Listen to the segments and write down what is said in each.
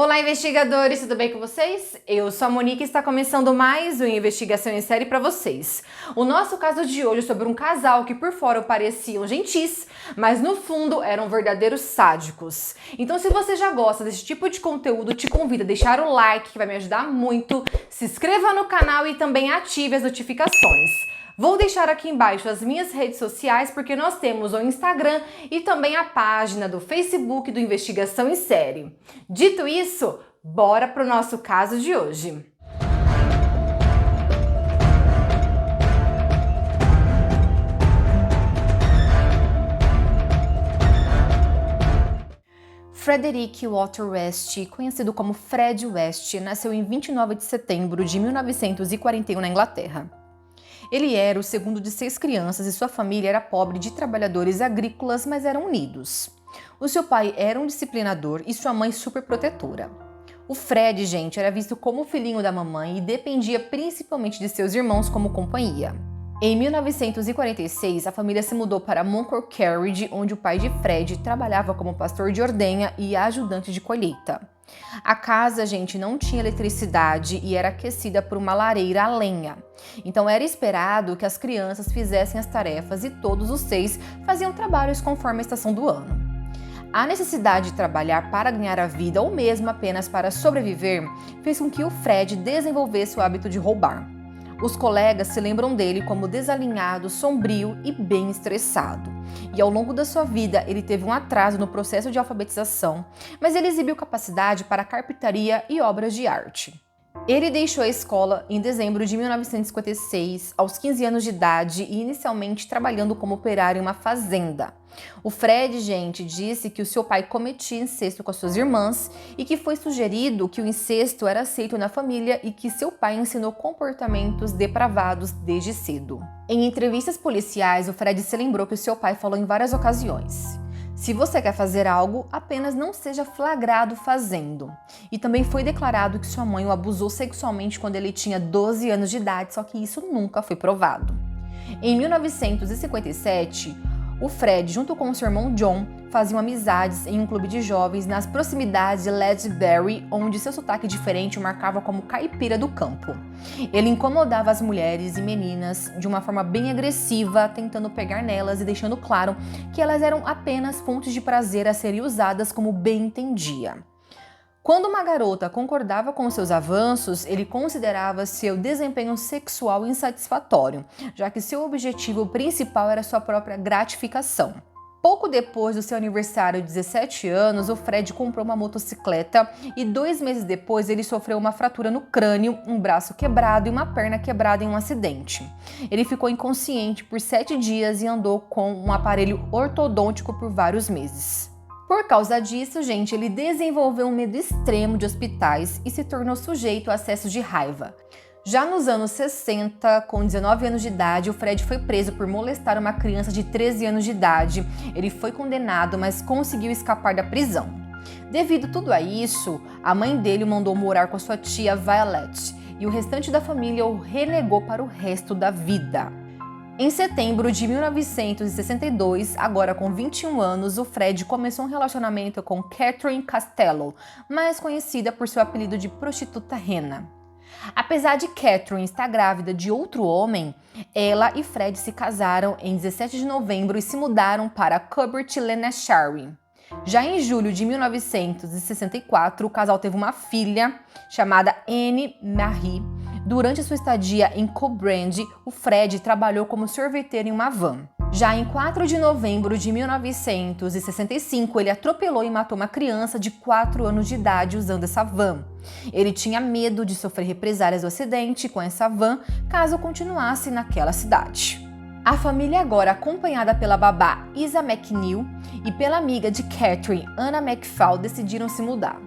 Olá, investigadores, tudo bem com vocês? Eu sou a Monique e está começando mais uma investigação em série para vocês. O nosso caso de hoje é sobre um casal que por fora pareciam gentis, mas no fundo eram verdadeiros sádicos. Então, se você já gosta desse tipo de conteúdo, te convido a deixar o like, que vai me ajudar muito, se inscreva no canal e também ative as notificações. Vou deixar aqui embaixo as minhas redes sociais, porque nós temos o Instagram e também a página do Facebook do Investigação em Série. Dito isso, bora pro nosso caso de hoje. Frederick Walter West, conhecido como Fred West, nasceu em 29 de setembro de 1941 na Inglaterra. Ele era o segundo de 6 crianças e sua família era pobre de trabalhadores agrícolas, mas eram unidos. O seu pai era um disciplinador e sua mãe super protetora. O Fred, gente, era visto como o filhinho da mamãe e dependia principalmente de seus irmãos como companhia. Em 1946, a família se mudou para Moncorquerid, onde o pai de Fred trabalhava como pastor de ordenha e ajudante de colheita. A casa, gente, não tinha eletricidade e era aquecida por uma lareira a lenha. Então era esperado que as crianças fizessem as tarefas e todos os 6 faziam trabalhos conforme a estação do ano. A necessidade de trabalhar para ganhar a vida ou mesmo apenas para sobreviver fez com que o Fred desenvolvesse o hábito de roubar. Os colegas se lembram dele como desalinhado, sombrio e bem estressado. E ao longo da sua vida, ele teve um atraso no processo de alfabetização, mas ele exibiu capacidade para carpintaria e obras de arte. Ele deixou a escola em dezembro de 1956, aos 15 anos de idade, e inicialmente trabalhando como operário em uma fazenda. O Fred, gente, disse que o seu pai cometia incesto com as suas irmãs e que foi sugerido que o incesto era aceito na família e que seu pai ensinou comportamentos depravados desde cedo. Em entrevistas policiais, o Fred se lembrou que o seu pai falou em várias ocasiões: "Se você quer fazer algo, apenas não seja flagrado fazendo." E também foi declarado que sua mãe o abusou sexualmente quando ele tinha 12 anos de idade, só que isso nunca foi provado. Em 1957, o Fred, junto com seu irmão John, faziam amizades em um clube de jovens nas proximidades de Ledbury, onde seu sotaque diferente o marcava como caipira do campo. Ele incomodava as mulheres e meninas de uma forma bem agressiva, tentando pegar nelas e deixando claro que elas eram apenas fontes de prazer a serem usadas como bem entendia. Quando uma garota concordava com seus avanços, ele considerava seu desempenho sexual insatisfatório, já que seu objetivo principal era sua própria gratificação. Pouco depois do seu aniversário de 17 anos, o Fred comprou uma motocicleta e 2 meses depois ele sofreu uma fratura no crânio, um braço quebrado e uma perna quebrada em um acidente. Ele ficou inconsciente por 7 dias e andou com um aparelho ortodôntico por vários meses. Por causa disso, gente, ele desenvolveu um medo extremo de hospitais e se tornou sujeito a acessos de raiva. Já nos anos 60, com 19 anos de idade, o Fred foi preso por molestar uma criança de 13 anos de idade. Ele foi condenado, mas conseguiu escapar da prisão. Devido tudo a isso, a mãe dele o mandou morar com a sua tia Violet e o restante da família o renegou para o resto da vida. Em setembro de 1962, agora com 21 anos, o Fred começou um relacionamento com Catherine Costello, mais conhecida por seu apelido de prostituta rena. Apesar de Catherine estar grávida de outro homem, ela e Fred se casaram em 17 de novembro e se mudaram para Cobert Lanarkshire. Já em julho de 1964, o casal teve uma filha chamada Anne Marie. Durante sua estadia em Cobrand, o Fred trabalhou como sorveteiro em uma van. Já em 4 de novembro de 1965, ele atropelou e matou uma criança de 4 anos de idade usando essa van. Ele tinha medo de sofrer represálias do acidente com essa van caso continuasse naquela cidade. A família, agora acompanhada pela babá Isa McNeil e pela amiga de Catherine, Anna McFall, decidiram se mudar.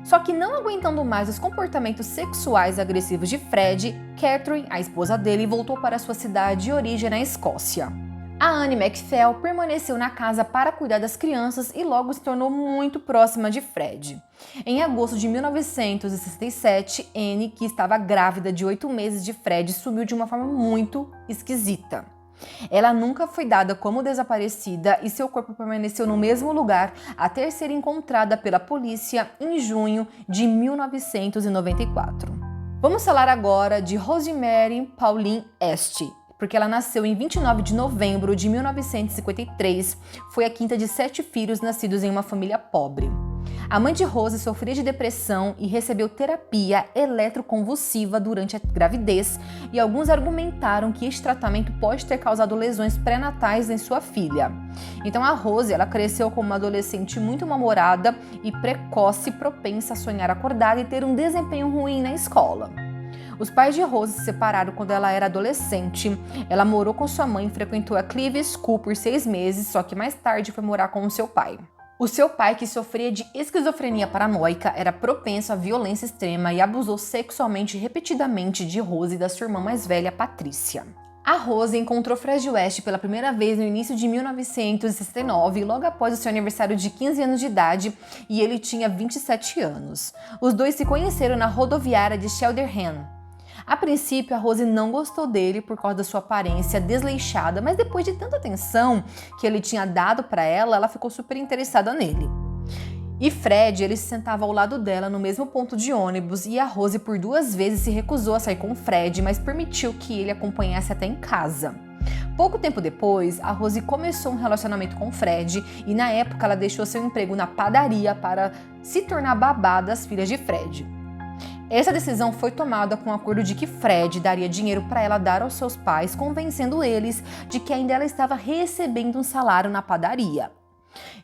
Só que não aguentando mais os comportamentos sexuais agressivos de Fred, Catherine, a esposa dele, voltou para sua cidade de origem na Escócia. A Anne McFall permaneceu na casa para cuidar das crianças e logo se tornou muito próxima de Fred. Em agosto de 1967, Anne, que estava grávida de 8 meses de Fred, sumiu de uma forma muito esquisita. Ela nunca foi dada como desaparecida e seu corpo permaneceu no mesmo lugar até ser encontrada pela polícia em junho de 1994. Vamos falar agora de Rosemary Pauline Este, porque ela nasceu em 29 de novembro de 1953, foi a quinta de 7 filhos nascidos em uma família pobre. A mãe de Rose sofria de depressão e recebeu terapia eletroconvulsiva durante a gravidez, e alguns argumentaram que este tratamento pode ter causado lesões pré-natais em sua filha. Então a Rose, ela cresceu como uma adolescente muito mal-humorada e precoce, propensa a sonhar acordada e ter um desempenho ruim na escola. Os pais de Rose se separaram quando ela era adolescente. Ela morou com sua mãe e frequentou a Clive School por 6 meses, só que mais tarde foi morar com o seu pai. O seu pai, que sofria de esquizofrenia paranoica, era propenso à violência extrema e abusou sexualmente repetidamente de Rose e da sua irmã mais velha, Patrícia. A Rose encontrou Fred West pela primeira vez no início de 1969, logo após o seu aniversário de 15 anos de idade, e ele tinha 27 anos. Os dois se conheceram na rodoviária de Cheltenham. A princípio, a Rose não gostou dele por causa da sua aparência desleixada, mas depois de tanta atenção que ele tinha dado para ela, ela ficou super interessada nele. E Fred, ele se sentava ao lado dela no mesmo ponto de ônibus, e a Rose por 2 vezes se recusou a sair com Fred, mas permitiu que ele acompanhasse até em casa. Pouco tempo depois, a Rose começou um relacionamento com Fred, e na época ela deixou seu emprego na padaria para se tornar babá das filhas de Fred. Essa decisão foi tomada com o acordo de que Fred daria dinheiro para ela dar aos seus pais, convencendo eles de que ainda ela estava recebendo um salário na padaria.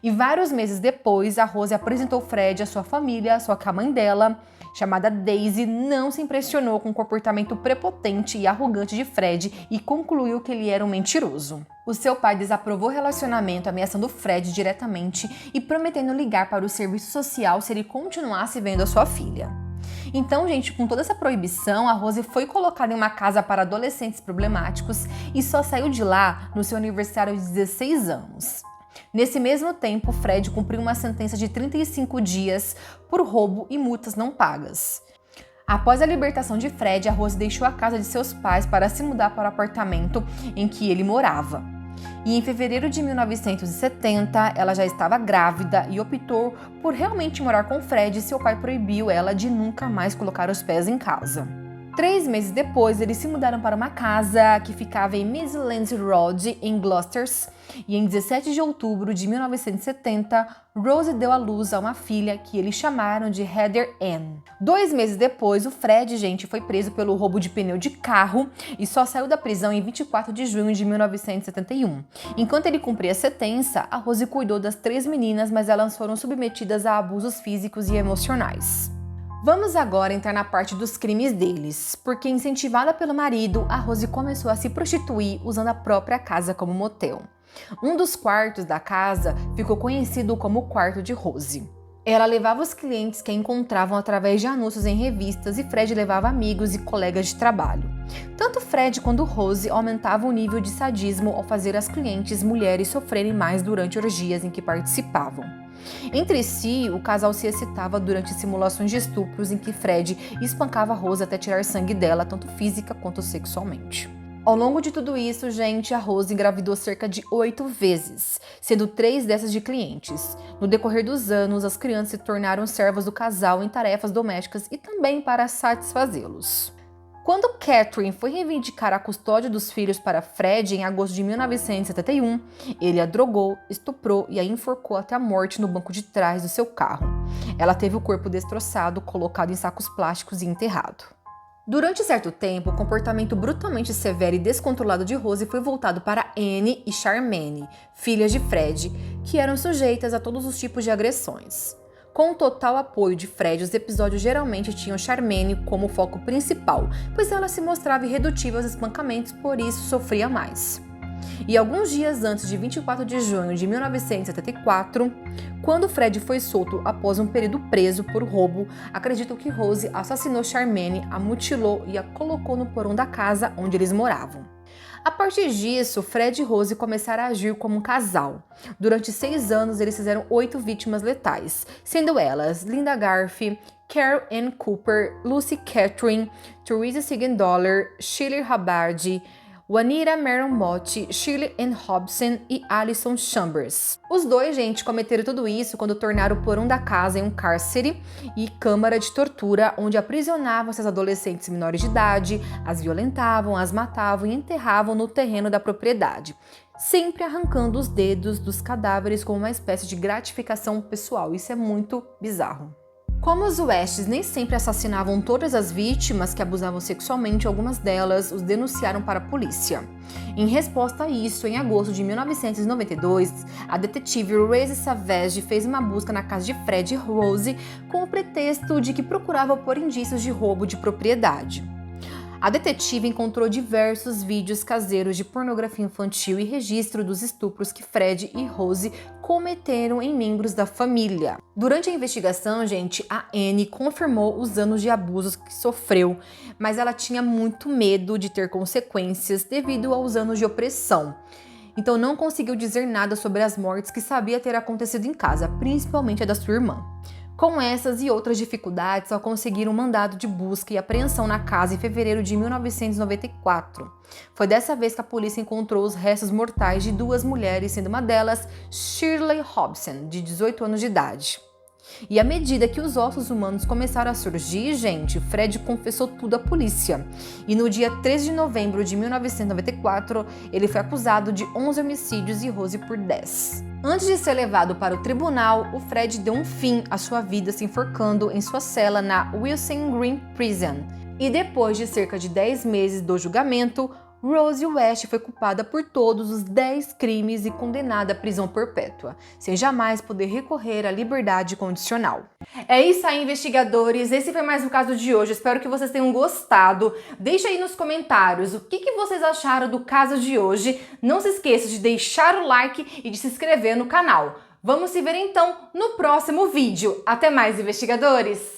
E vários meses depois, a Rose apresentou Fred à sua família, só que a mãe dela, chamada Daisy, não se impressionou com o comportamento prepotente e arrogante de Fred e concluiu que ele era um mentiroso. O seu pai desaprovou o relacionamento, ameaçando Fred diretamente e prometendo ligar para o serviço social se ele continuasse vendo a sua filha. Então, gente, com toda essa proibição, a Rose foi colocada em uma casa para adolescentes problemáticos e só saiu de lá no seu aniversário de 16 anos. Nesse mesmo tempo, Fred cumpriu uma sentença de 35 dias por roubo e multas não pagas. Após a libertação de Fred, a Rose deixou a casa de seus pais para se mudar para o apartamento em que ele morava. E em fevereiro de 1970, ela já estava grávida e optou por realmente morar com Fred, e seu pai proibiu ela de nunca mais colocar os pés em casa. 3 meses depois, eles se mudaram para uma casa que ficava em Midlands Road, em Gloucester, e em 17 de outubro de 1970, Rose deu à luz a uma filha que eles chamaram de Heather Ann. 2 meses depois, o Fred, gente, foi preso pelo roubo de pneu de carro e só saiu da prisão em 24 de junho de 1971. Enquanto ele cumpria a sentença, a Rose cuidou das 3 meninas, mas elas foram submetidas a abusos físicos e emocionais. Vamos agora entrar na parte dos crimes deles, porque incentivada pelo marido, a Rose começou a se prostituir usando a própria casa como motel. Um dos quartos da casa ficou conhecido como o quarto de Rose. Ela levava os clientes que a encontravam através de anúncios em revistas, e Fred levava amigos e colegas de trabalho. Tanto Fred quanto Rose aumentavam o nível de sadismo ao fazer as clientes mulheres sofrerem mais durante orgias em que participavam. Entre si, o casal se excitava durante simulações de estupros em que Fred espancava Rose até tirar sangue dela, tanto física quanto sexualmente. Ao longo de tudo isso, gente, a Rose engravidou cerca de 8 vezes, sendo 3 dessas de clientes. No decorrer dos anos, as crianças se tornaram servas do casal em tarefas domésticas e também para satisfazê-los. Quando Catherine foi reivindicar a custódia dos filhos para Fred em agosto de 1971, ele a drogou, estuprou e a enforcou até a morte no banco de trás do seu carro. Ela teve o corpo destroçado, colocado em sacos plásticos e enterrado. Durante certo tempo, o comportamento brutalmente severo e descontrolado de Rose foi voltado para Anne e Charmaine, filhas de Fred, que eram sujeitas a todos os tipos de agressões. Com o total apoio de Fred, os episódios geralmente tinham Charmaine como foco principal, pois ela se mostrava irredutível aos espancamentos, por isso sofria mais. E alguns dias antes de 24 de junho de 1974, quando Fred foi solto após um período preso por roubo, acreditam que Rose assassinou Charmaine, a mutilou e a colocou no porão da casa onde eles moravam. A partir disso, Fred e Rose começaram a agir como um casal. Durante 6 anos, eles fizeram 8 vítimas letais, sendo elas Linda Garfi, Carol Ann Cooper, Lucy Catherine, Teresa Siegenthaler, Shirley Hubbard, Juanita Maron Mott, Shirley Ann Robson e Alison Chambers. Os dois, gente, cometeram tudo isso quando tornaram o porão da casa em um cárcere e câmara de tortura, onde aprisionavam essas adolescentes menores de idade, as violentavam, as matavam e enterravam no terreno da propriedade, sempre arrancando os dedos dos cadáveres como uma espécie de gratificação pessoal. Isso é muito bizarro. Como os Wests nem sempre assassinavam todas as vítimas que abusavam sexualmente, algumas delas os denunciaram para a polícia. Em resposta a isso, em agosto de 1992, a detetive Rose Savage fez uma busca na casa de Fred e Rose com o pretexto de que procurava por indícios de roubo de propriedade. A detetive encontrou diversos vídeos caseiros de pornografia infantil e registro dos estupros que Fred e Rose cometeram em membros da família. Durante a investigação, gente, a Annie confirmou os anos de abusos que sofreu, mas ela tinha muito medo de ter consequências devido aos anos de opressão. Então não conseguiu dizer nada sobre as mortes que sabia ter acontecido em casa, principalmente a da sua irmã. Com essas e outras dificuldades, só conseguiram um mandado de busca e apreensão na casa em fevereiro de 1994. Foi dessa vez que a polícia encontrou os restos mortais de duas mulheres, sendo uma delas Shirley Robson, de 18 anos de idade. E à medida que os ossos humanos começaram a surgir, gente, Fred confessou tudo à polícia. E no dia 13 de novembro de 1994, ele foi acusado de 11 homicídios e Rose por 10. Antes de ser levado para o tribunal, o Fred deu um fim à sua vida se enforcando em sua cela na Wilson Green Prison. E depois de cerca de 10 meses do julgamento, Rose West foi culpada por todos os 10 crimes e condenada à prisão perpétua, sem jamais poder recorrer à liberdade condicional. É isso aí, investigadores. Esse foi mais um caso de hoje. Espero que vocês tenham gostado. Deixa aí nos comentários o que vocês acharam do caso de hoje. Não se esqueça de deixar o like e de se inscrever no canal. Vamos se ver então no próximo vídeo. Até mais, investigadores!